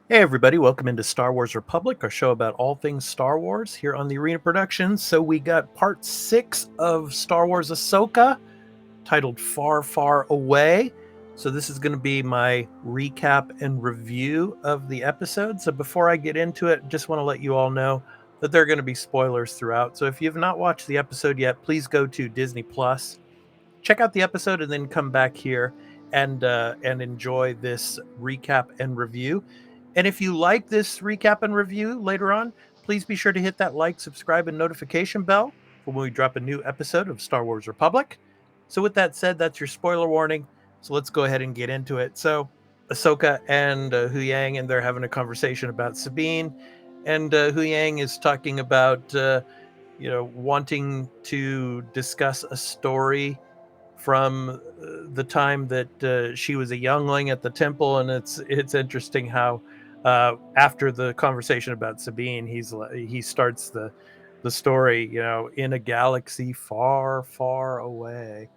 Hey everybody, welcome into Star Wars Republic, our show about all things Star Wars here on the Arena Productions. So we got part 6 of Star Wars Ahsoka, titled Far, Far Away. So this is going to be my recap and review of the episode. So before I get into it, just want to let you all know that there are going to be spoilers throughout. So if you have not watched the episode yet, please go to Disney Plus, check out the episode, and then come back here and enjoy this recap and review. And if you like this recap and review later on, please be sure to hit that like, subscribe, and notification bell for when we drop a new episode of Star Wars Republic. So with that said, that's your spoiler warning. So let's go ahead and get into it. So Ahsoka and Hu Yang, and they're having a conversation about Sabine, and Hu Yang is talking about wanting to discuss a story from the time that she was a youngling at the temple. And it's interesting how after the conversation about Sabine, he starts the story, in a galaxy far, far away.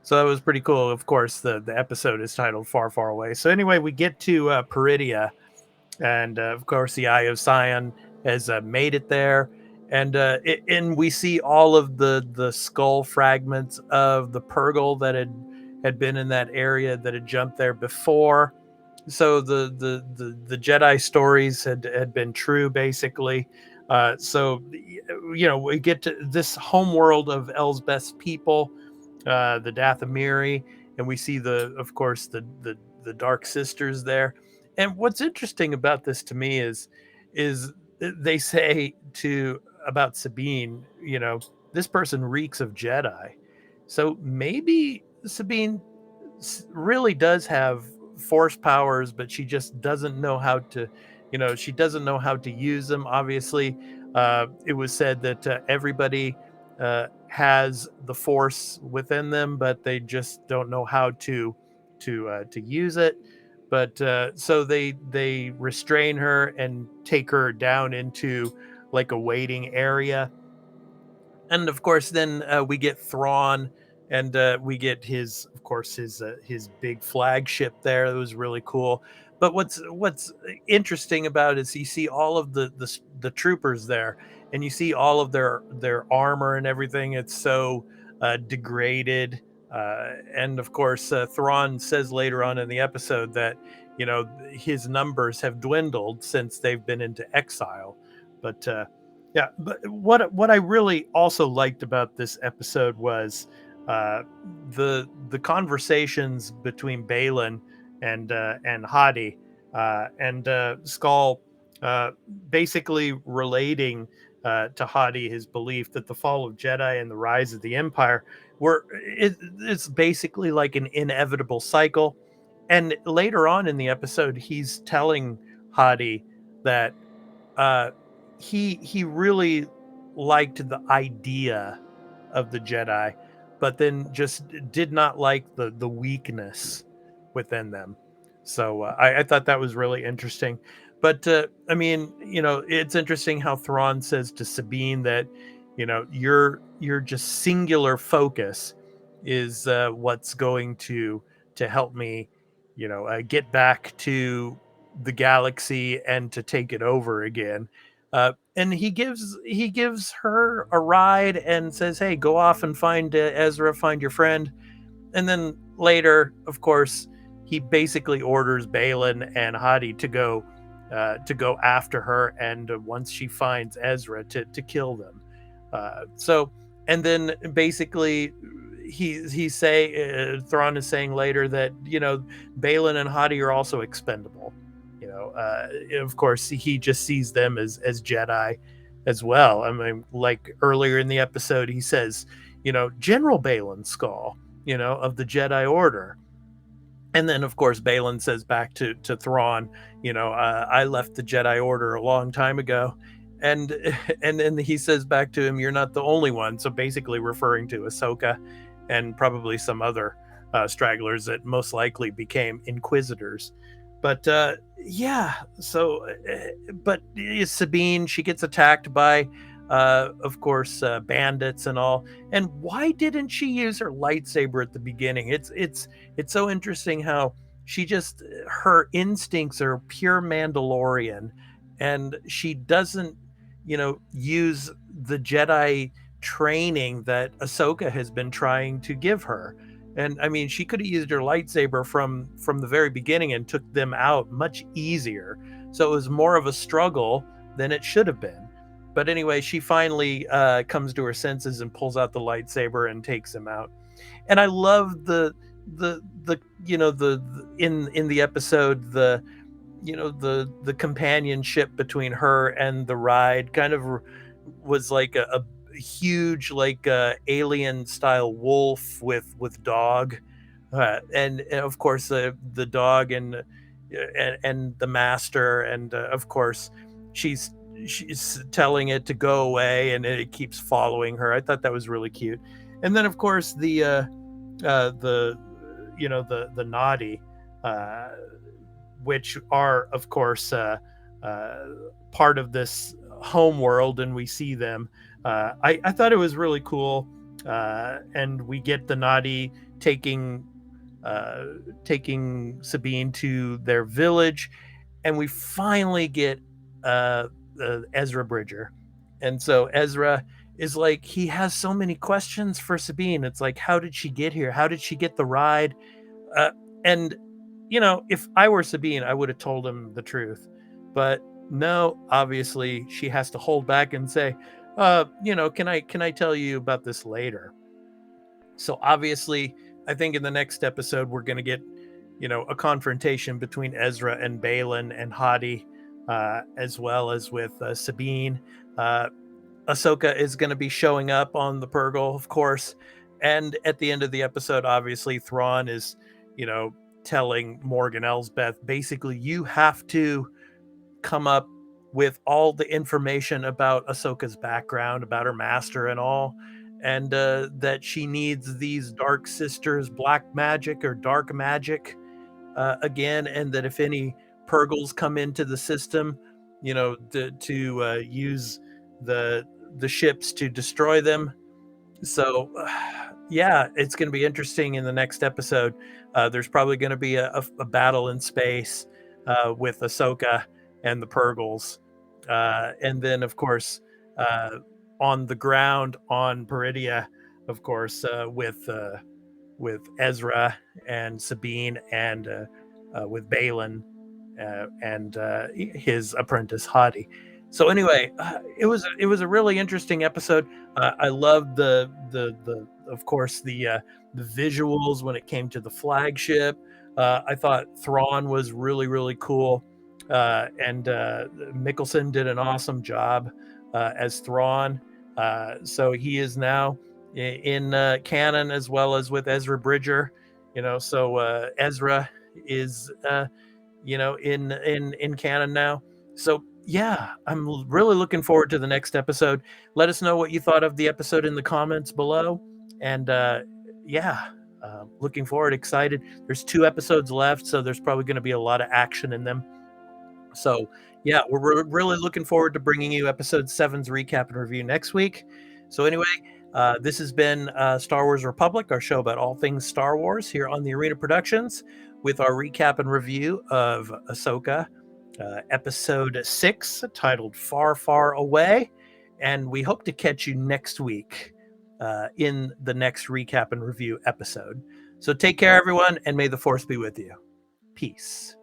So that was pretty cool. Of course, the episode is titled Far, Far Away. So anyway, we get to Peridia, and of course, the Eye of Sion has made it there, and we see all of the skull fragments of the Purgle that had been in that area that had jumped there before. So the Jedi stories had been true, basically. So we get to this homeworld of Elsbeth's people, the Dathomiri, and we see of course the Dark Sisters there. And what's interesting about this to me is they say to about Sabine, this person reeks of Jedi. So maybe Sabine really does have force powers, but she just doesn't know how to, she doesn't know how to use them. Obviously, it was said that everybody has the force within them, but they just don't know how to use it. But so they restrain her and take her down into like a waiting area. And of course, then we get Thrawn, and we get of course, his big flagship there. That was really cool. But what's interesting about it is you see all of the troopers there, and you see all of their armor and everything. It's so degraded. And of course, Thrawn says later on in the episode that his numbers have dwindled since they've been into exile. But yeah, but what I really also liked about this episode was uh, the conversations between Balin and Hadi, and Skull, uh, basically relating to Hadi his belief that the fall of Jedi and the rise of the Empire it's basically like an inevitable cycle. And later on in the episode, he's telling Hadi that uh, he really liked the idea of the Jedi, but then just did not like the weakness within them. So I thought that was really interesting. But I mean, it's interesting how Thrawn says to Sabine that your just singular focus is what's going to help me, get back to the galaxy and to take it over again. And he gives her a ride and says, "Hey, go off and find Ezra, find your friend." And then later, of course, he basically orders Balin and Hadi to go after her, and once she finds Ezra, to kill them. So, and then basically, Thrawn is saying later that Balin and Hadi are also expendable. Of course, he just sees them as Jedi as well. I mean, like earlier in the episode, he says, General Balin Skull, of the Jedi Order. And then, of course, Balin says back to Thrawn, I left the Jedi Order a long time ago. And and then he says back to him, "You're not the only one." So basically, referring to Ahsoka and probably some other stragglers that most likely became Inquisitors. But yeah, so but Sabine, she gets attacked by, of course, bandits and all. And why didn't she use her lightsaber at the beginning? It's so interesting how her instincts are pure Mandalorian, and she doesn't, use the Jedi training that Ahsoka has been trying to give her. And I mean, she could have used her lightsaber from the very beginning and took them out much easier. So it was more of a struggle than it should have been. But anyway, she finally comes to her senses and pulls out the lightsaber and takes him out. And I love the in the episode, the companionship between her and the ride kind of was like a huge, like alien style wolf with dog, and of course the dog and the master, and of course she's she's telling it to go away and it keeps following her. I thought that was really cute. And then of course the the naughty, uh, which are of course part of this home world, and we see them. I thought it was really cool, and we get the naughty taking uh, taking Sabine to their village, and we finally get Ezra Bridger. And so Ezra is like, he has so many questions for Sabine. It's like, how did she get here? How did she get the ride? And if I were Sabine, I would have told him the truth. But no, obviously she has to hold back and say, can I tell you about this later? So obviously, I think in the next episode we're going to get, a confrontation between Ezra and Balin and Hadi, as well as with Sabine. Uh, Ahsoka is going to be showing up on the Purgle, of course. And at the end of the episode, obviously, Thrawn is, you know, telling Morgan Elsbeth, basically, you have to come up with all the information about Ahsoka's background, about her master and all, and that she needs these dark sisters, black magic or dark magic, again, and that if any Purgles come into the system, to use the the ships to destroy them. So, yeah, it's going to be interesting in the next episode. There's probably going to be a battle in space with Ahsoka and the Purgles, and then of course on the ground on Peridia, of course, with Ezra and Sabine, and with Balin and his apprentice Hadi. So anyway, it was a really interesting episode. I loved the of course the visuals when it came to the flagship. I thought Thrawn was really cool, and Mickelson did an awesome job as Thrawn. So he is now in canon, as well as with Ezra Bridger. So Ezra is in canon now. So yeah, I'm really looking forward to the next episode. Let us know what you thought of the episode in the comments below. And yeah, looking forward, excited. There's 2 episodes left, so there's probably going to be a lot of action in them. So yeah, we're really looking forward to bringing you episode 7's recap and review next week. So anyway, this has been Star Wars Republic, our show about all things Star Wars here on the Arena Productions, with our recap and review of Ahsoka, episode 6, titled Far Away. And we hope to catch you next week in the next recap and review episode. So take care, everyone, and may the Force be with you. Peace.